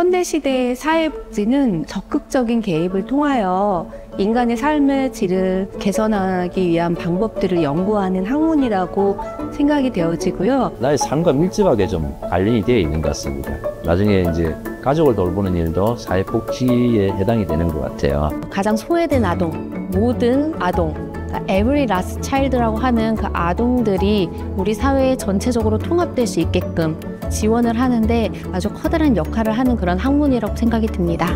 현대시대의 사회복지는 적극적인 개입을 통하여 인간의 삶의 질을 개선하기 위한 방법들을 연구하는 학문이라고 생각이 되어지고요. 나의 삶과 밀접하게 좀 관련이 되어 있는 것 같습니다. 나중에 이제 가족을 돌보는 일도 사회복지에 해당이 되는 것 같아요. 가장 소외된 아동, 모든 아동, Every Last Child라고 하는 그 아동들이 우리 사회에 전체적으로 통합될 수 있게끔 지원을 하는데 아주 커다란 역할을 하는 그런 학문이라고 생각이 듭니다.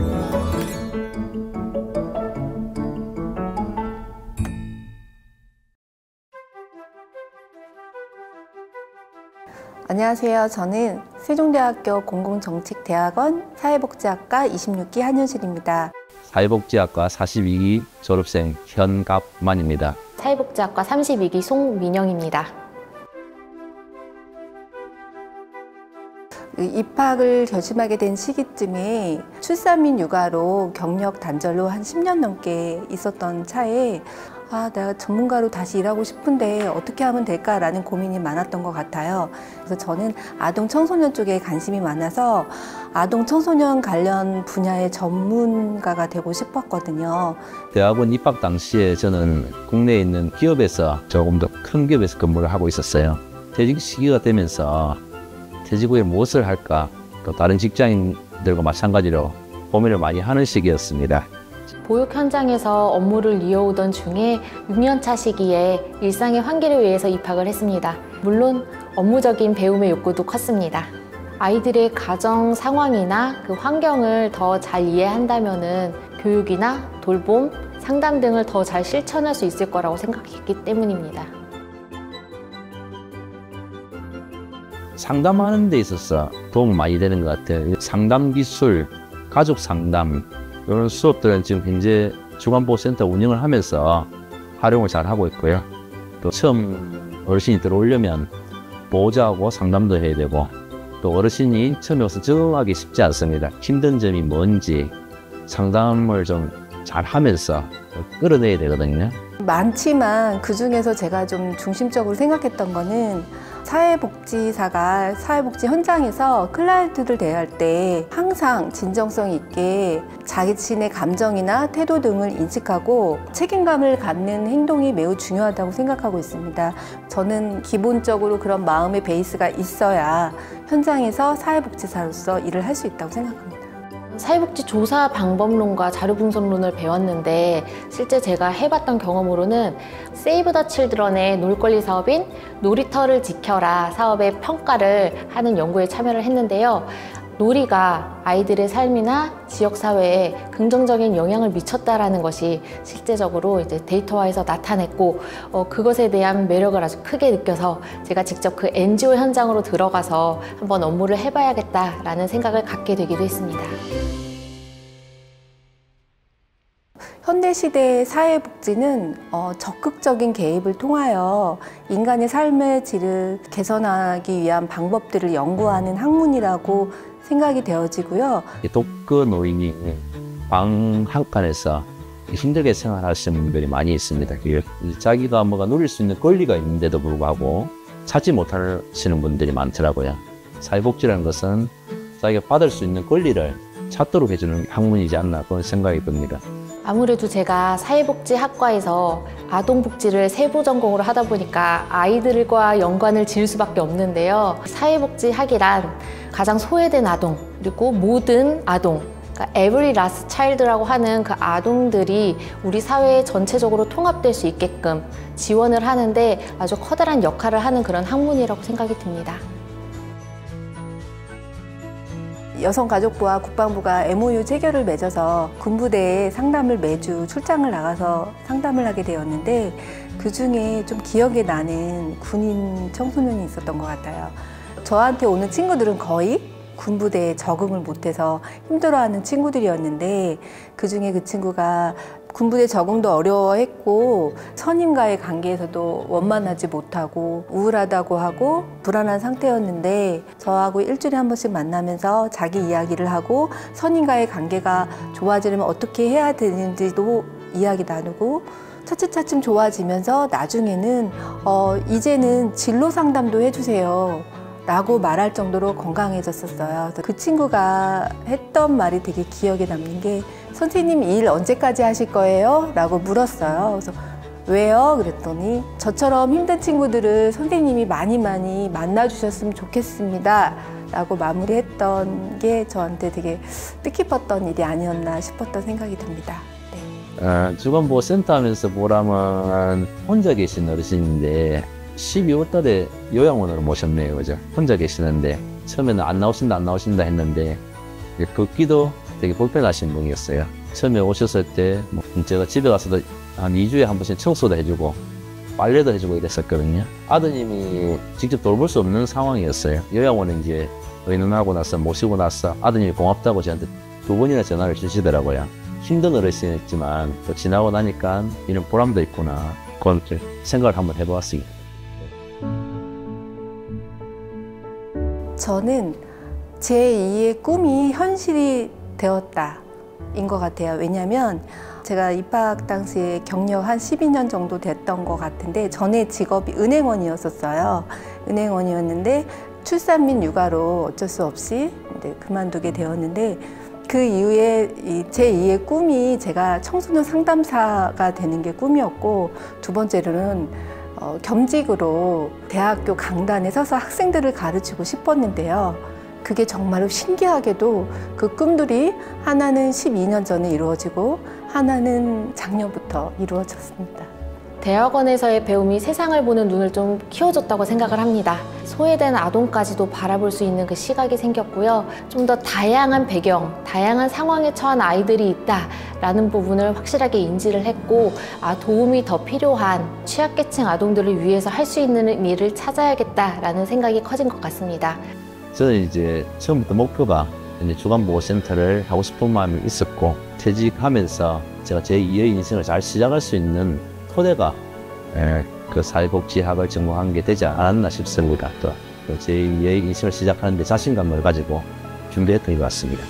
안녕하세요. 저는 세종대학교 공공정책대학원 사회복지학과 26기 한효실입니다. 사회복지학과 42기 졸업생 현갑만입니다. 사회복지학과 32기 송민영입니다. 입학을 결심하게 된 시기쯤에 출산 및 육아로 경력 단절로 한 10년 넘게 있었던 차에 내가 전문가로 다시 일하고 싶은데 어떻게 하면 될까라는 고민이 많았던 것 같아요. 그래서 저는 아동 청소년 쪽에 관심이 많아서 아동 청소년 관련 분야의 전문가가 되고 싶었거든요. 대학원 입학 당시에 저는 국내에 있는 기업에서 조금 더 큰 기업에서 근무를 하고 있었어요. 퇴직 시기가 되면서 퇴직 후에 무엇을 할까, 또 다른 직장인들과 마찬가지로 고민을 많이 하는 시기였습니다. 보육 현장에서 업무를 이어오던 중에 6년차 시기에 일상의 환기를 위해서 입학을 했습니다. 물론 업무적인 배움의 욕구도 컸습니다. 아이들의 가정 상황이나 그 환경을 더 잘 이해한다면은 교육이나 돌봄, 상담 등을 더 잘 실천할 수 있을 거라고 생각했기 때문입니다. 상담하는 데 있어서 도움 많이 되는 것 같아요. 상담 기술, 가족 상담 이런 수업들은 지금 현재 주간보호센터 운영을 하면서 활용을 잘 하고 있고요. 또 처음 어르신이 들어오려면 보호자하고 상담도 해야 되고, 또 어르신이 처음에 와서 적응하기 쉽지 않습니다. 힘든 점이 뭔지 상담을 좀 잘 하면서 끌어내야 되거든요. 많지만 그중에서 제가 좀 중심적으로 생각했던 거는 사회복지사가 사회복지 현장에서 클라이언트를 대할 때 항상 진정성 있게 자신의 감정이나 태도 등을 인식하고 책임감을 갖는 행동이 매우 중요하다고 생각하고 있습니다. 저는 기본적으로 그런 마음의 베이스가 있어야 현장에서 사회복지사로서 일을 할 수 있다고 생각합니다. 사회복지 조사 방법론과 자료분석론을 배웠는데 실제 제가 해봤던 경험으로는 세이브 더 칠드런의 놀권리 사업인 놀이터를 지켜라 사업의 평가를 하는 연구에 참여를 했는데요. 놀이가 아이들의 삶이나 지역사회에 긍정적인 영향을 미쳤다라는 것이 실제적으로 이제 데이터화해서 나타냈고 그것에 대한 매력을 아주 크게 느껴서 제가 직접 그 NGO 현장으로 들어가서 한번 업무를 해봐야겠다라는 생각을 갖게 되기도 했습니다. 현대시대의 사회복지는 적극적인 개입을 통하여 인간의 삶의 질을 개선하기 위한 방법들을 연구하는 학문이라고 생각이 되어지고요. 독거 노인이 방 한칸에서 힘들게 생활하시는 분들이 많이 있습니다. 자기가 뭐가 누릴 수 있는 권리가 있는데도 불구하고 찾지 못하시는 분들이 많더라고요. 사회복지라는 것은 자기가 받을 수 있는 권리를 찾도록 해주는 학문이지 않나 그런 생각이 듭니다. 아무래도 제가 사회복지학과에서 아동복지를 세부 전공으로 하다 보니까 아이들과 연관을 지을 수밖에 없는데요. 사회복지학이란 가장 소외된 아동, 그리고 모든 아동, 그러니까 Every Last Child라고 하는 그 아동들이 우리 사회에 전체적으로 통합될 수 있게끔 지원을 하는데 아주 커다란 역할을 하는 그런 학문이라고 생각이 듭니다. 여성가족부와 국방부가 MOU 체결을 맺어서 군부대에 상담을 매주 출장을 나가서 상담을 하게 되었는데 그중에 좀 기억에 나는 군인 청소년이 있었던 것 같아요. 저한테 오는 친구들은 거의 군부대에 적응을 못해서 힘들어하는 친구들이었는데 그중에 그 친구가 군부대 적응도 어려워했고 선임과의 관계에서도 원만하지 못하고 우울하다고 하고 불안한 상태였는데 저하고 일주일에 한 번씩 만나면서 자기 이야기를 하고 선임과의 관계가 좋아지려면 어떻게 해야 되는지도 이야기 나누고 차츰차츰 좋아지면서 나중에는 이제는 진로 상담도 해주세요 라고 말할 정도로 건강해졌었어요. 그 친구가 했던 말이 되게 기억에 남는 게 선생님 일 언제까지 하실 거예요? 라고 물었어요. 그래서 왜요? 그랬더니 저처럼 힘든 친구들을 선생님이 많이 만나주셨으면 좋겠습니다. 라고 마무리했던 게 저한테 되게 뜻깊었던 일이 아니었나 싶었던 생각이 듭니다. 네. 주간보호센터 하면서 보라면 혼자 계신 어르신인데 12월 달에 요양원으로 모셨네요. 그죠? 혼자 계시는데 처음에는 안 나오신다 했는데 걷기도 되게 불편하신 분이었어요. 처음에 오셨을 때 제가 집에 가서도 한 2주에 한 번씩 청소도 해주고 빨래도 해주고 이랬었거든요. 아드님이 직접 돌볼 수 없는 상황이었어요. 요양원에 이제 의논하고 나서 모시고 나서 아드님이 고맙다고 저한테 2번이나 전화를 주시더라고요. 힘든 어르신이었지만 또 지나고 나니까 이런 보람도 있구나. 그런 생각을 한번 해보았습니다. 저는 제2의 꿈이 현실이 되었다인 것 같아요. 왜냐하면 제가 입학 당시에 경력 한 12년 정도 됐던 것 같은데 전에 직업이 은행원이었었어요. 은행원이었는데 출산 및 육아로 어쩔 수 없이 이제 그만두게 되었는데 그 이후에 제2의 꿈이 제가 청소년 상담사가 되는 게 꿈이었고 두 번째로는 겸직으로 대학교 강단에 서서 학생들을 가르치고 싶었는데요. 그게 정말로 신기하게도 그 꿈들이 하나는 12년 전에 이루어지고 하나는 작년부터 이루어졌습니다. 대학원에서의 배움이 세상을 보는 눈을 좀 키워줬다고 생각을 합니다. 소외된 아동까지도 바라볼 수 있는 그 시각이 생겼고요. 좀 더 다양한 배경, 다양한 상황에 처한 아이들이 있다라는 부분을 확실하게 인지를 했고 도움이 더 필요한 취약계층 아동들을 위해서 할 수 있는 일을 찾아야겠다라는 생각이 커진 것 같습니다. 저는 이제 처음부터 목표가 이제 주간보호센터를 하고 싶은 마음이 있었고 퇴직하면서 제가 제2의 인생을 잘 시작할 수 있는 토대가 그 사회복지학을 전공한 게 되지 않았나 싶습니다. 또 제2의 인생을 시작하는 데 자신감을 가지고 준비했던 것 같습니다.